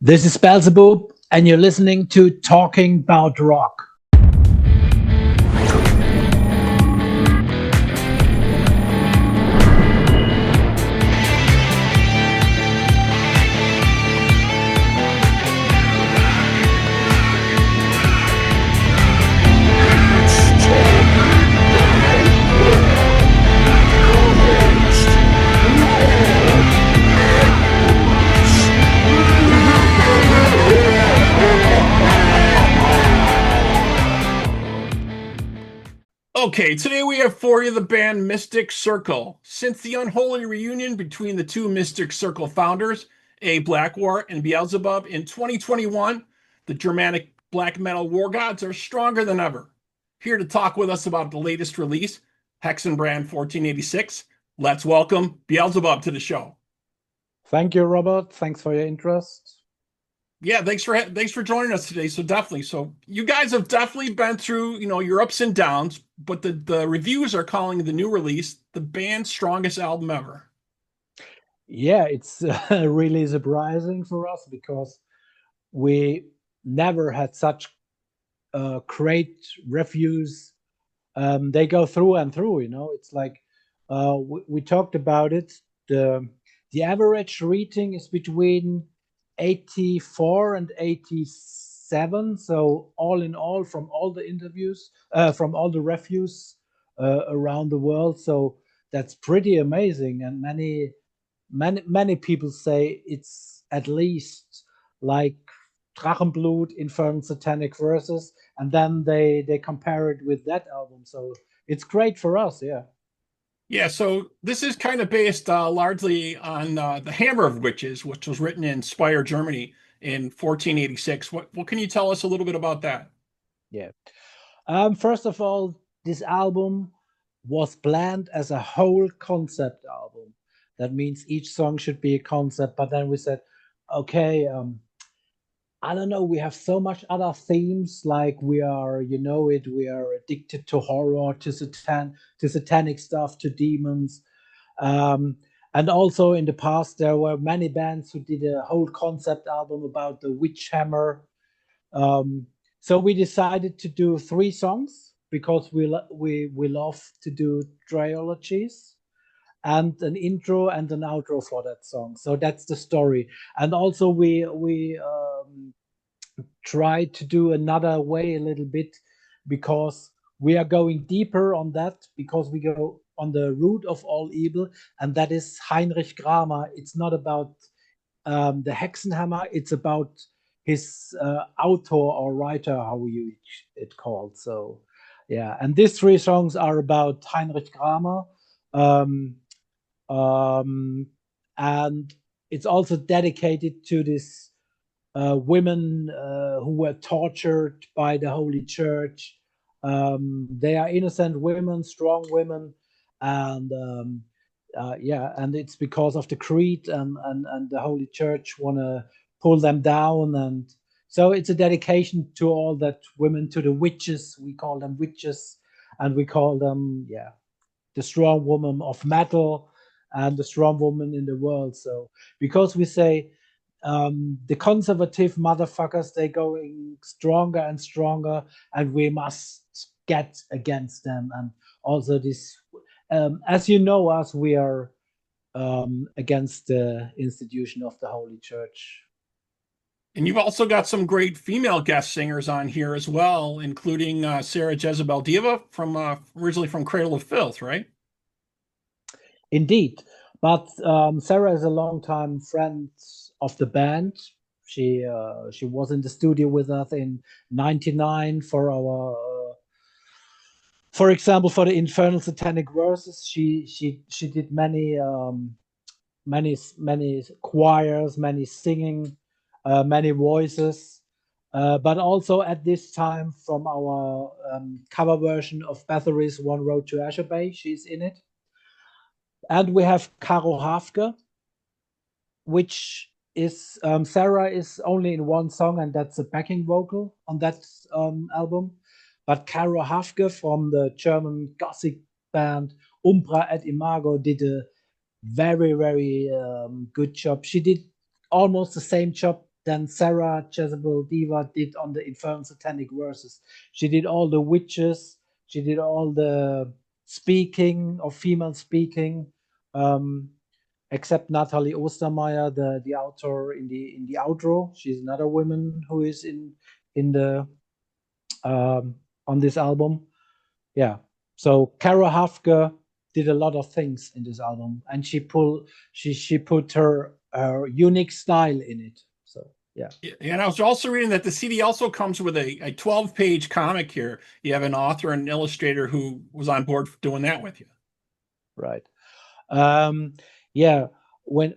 This is Beelzebub, and you're listening to Talking About Rock. Okay, today we have for you the band Mystic Circle. Since the unholy reunion between the two Mystic Circle founders, Blackwar and Beelzebub, in 2021, the Germanic black metal wargods are stronger than ever. Here to talk with us about the latest release, Hexenbrand 1486, let's welcome Beelzebub to the show. Thank you, Robert. Thanks for your interest. Yeah, thanks for joining us today. So definitely, you guys have definitely been through, your ups and downs, but the reviews are calling the new release the band's strongest album ever. Yeah, it's really surprising for us because we never had such great reviews. They go through and through. It's like we talked about it. The average rating is between 84 and 87. So all in all, from all the interviews, from all the reviews around the world, so that's pretty amazing. And many people say it's at least like Drachenblut, Infernal Satanic Verses, and then they compare it with that album. So it's great for us, yeah. Yeah, so this is kind of based largely on The Hammer of Witches, which was written in Speyer, Germany in 1486. What can you tell us a little bit about that? Yeah. First of all, this album was planned as a whole concept album. That means each song should be a concept, but then we said, okay, I don't know, we have so much other themes, like we are addicted to horror, to satanic stuff, to demons. And also in the past, there were many bands who did a whole concept album about the witch hammer. So we decided to do 3 songs because we love to do trilogies, and an intro and an outro for that song. So that's the story. And also we try to do another way a little bit, because we are going deeper on that, because we go on the root of all evil, and that is Heinrich Kramer. It's not about the Hexenhammer, it's about his author or writer, how you it called. So yeah, and these 3 songs are about Heinrich Kramer, and it's also dedicated to this women who were tortured by the Holy Church. They are innocent women, strong women, and and it's because of the creed and the Holy Church want to pull them down. And so it's a dedication to all that women, to the witches. We call them witches, and we call them the strong woman of metal and the strong woman in the world. So because we say the conservative motherfuckers, they're going stronger and stronger, and we must get against them. And also this, as you know us, we are against the institution of the Holy Church. And you've also got some great female guest singers on here as well, including Sarah Jezebel Deva, from originally from Cradle of Filth, right? Indeed. But Sarah is a longtime friend of the band. She was in the studio with us in '99 for our, for example, for the Infernal Satanic Verses. She did many choirs, many singing, many voices. But also at this time, from our cover version of Bathory's One Road to Azure Bay, she's in it. And we have Karo Hafke, which is Sarah is only in 1 song, and that's a backing vocal on that album. But Karo Hafke from the German Gothic band UMBRA et Imago did a very, very good job. She did almost the same job than Sarah Jezebel Deva did on the Infernal Satanic Verses. She did all the witches. She did all the speaking of female speaking, except Natalie Ostermeier, the author in the outro. She's another woman who is in the on this album. Yeah. So Karo Hafke did a lot of things in this album, and she put her unique style in it. So yeah. And I was also reading that the CD also comes with a 12-page comic here. You have an author and an illustrator who was on board for doing that with you. Right. Yeah. When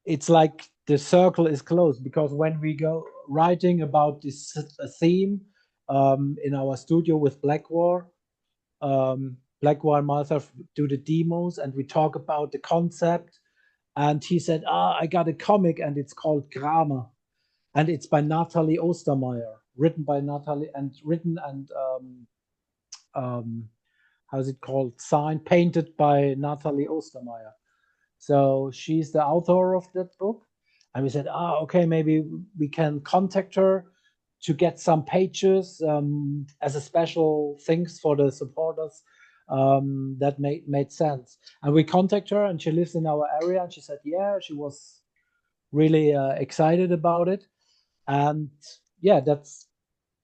it's like the circle is closed, because when we go writing about this theme in our studio with Blackwar, Blackwar and myself do the demos, and we talk about the concept. And he said, I got a comic, and it's called Grammar, and it's by Natalie Ostermeier, written by Natalie, and how's it called? Signed, painted by Natalie Ostermeier. So she's the author of that book. And we said, okay, maybe we can contact her to get some pages as a special things for the supporters. That made sense. And we contact her, and she lives in our area, and she said, yeah, she was really excited about it. And yeah, that's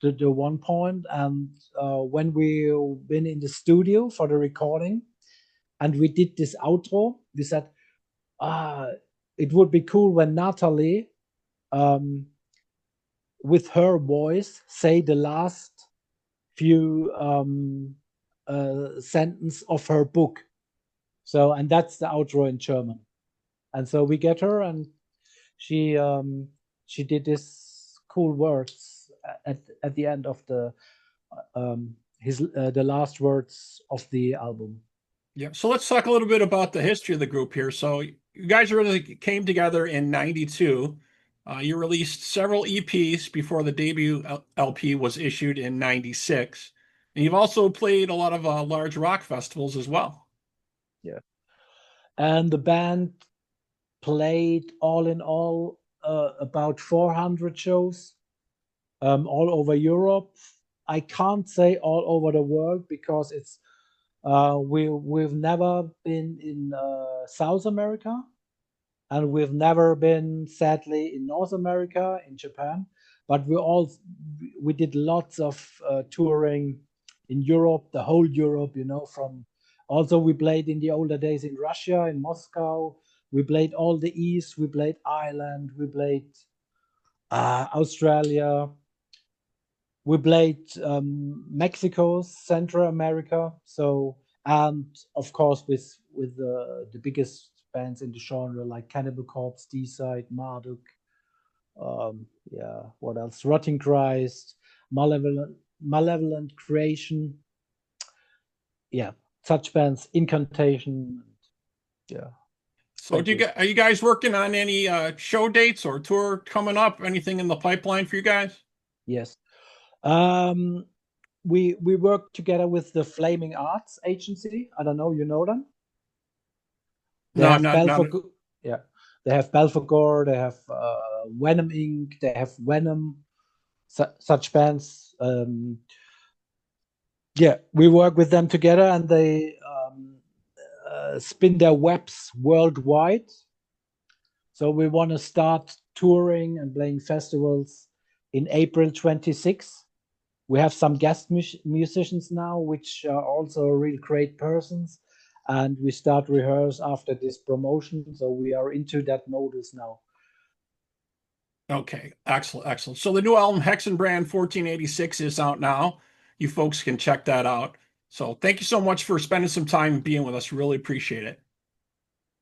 the one point. And when we've been in the studio for the recording and we did this outro, we said, it would be cool when Natalie with her voice say the last few sentence of her book. So, and that's the outro in German. And so we get her, and she did this cool words at the end of the last words of the album. Yeah. So let's talk a little bit about the history of the group here. So you guys really came together in '92. You released several EPs before the debut LP was issued in '96. And you've also played a lot of large rock festivals as well. Yeah. And the band played all in all about 400 shows all over Europe. I can't say all over the world, because it's we've never been in South America, and we've never been, sadly, in North America, in Japan. But we did lots of touring in Europe, the whole Europe, from. Also, we played in the older days in Russia, in Moscow. We played all the East. We played Ireland. We played Australia. We played Mexico, Central America. So, and of course, with the biggest bands in the genre, like Cannibal Corpse, D-Side, Marduk. Yeah, what else? Rotting Christ, Malevolent Creation. Yeah, such bands, Incantation. Yeah. So are you guys working on any show dates or tour coming up? Anything in the pipeline for you guys? Yes. We work together with the Flaming Arts Agency. I don't know, you know them? They have yeah, they have Belphegor, they have Venom Inc., they have Venom, such bands. Yeah, we work with them together, and they spin their webs worldwide. So we want to start touring and playing festivals in April 26th. We have some guest musicians now, which are also real great persons. And we start rehearse after this promotion. So we are into that modus now. Okay, excellent, excellent. So the new album, Hexenbrand 1486, is out now. You folks can check that out. So thank you so much for spending some time being with us. Really appreciate it.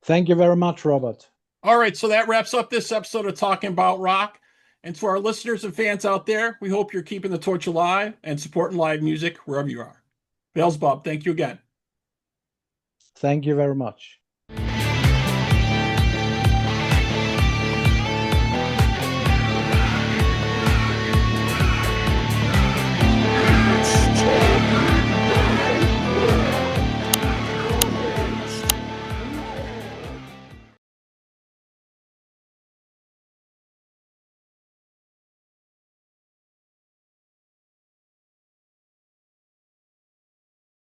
Thank you very much, Robert. All right, so that wraps up this episode of Talking About Rock. And to our listeners and fans out there, we hope you're keeping the torch alive and supporting live music wherever you are. Beelzebub, thank you again. Thank you very much.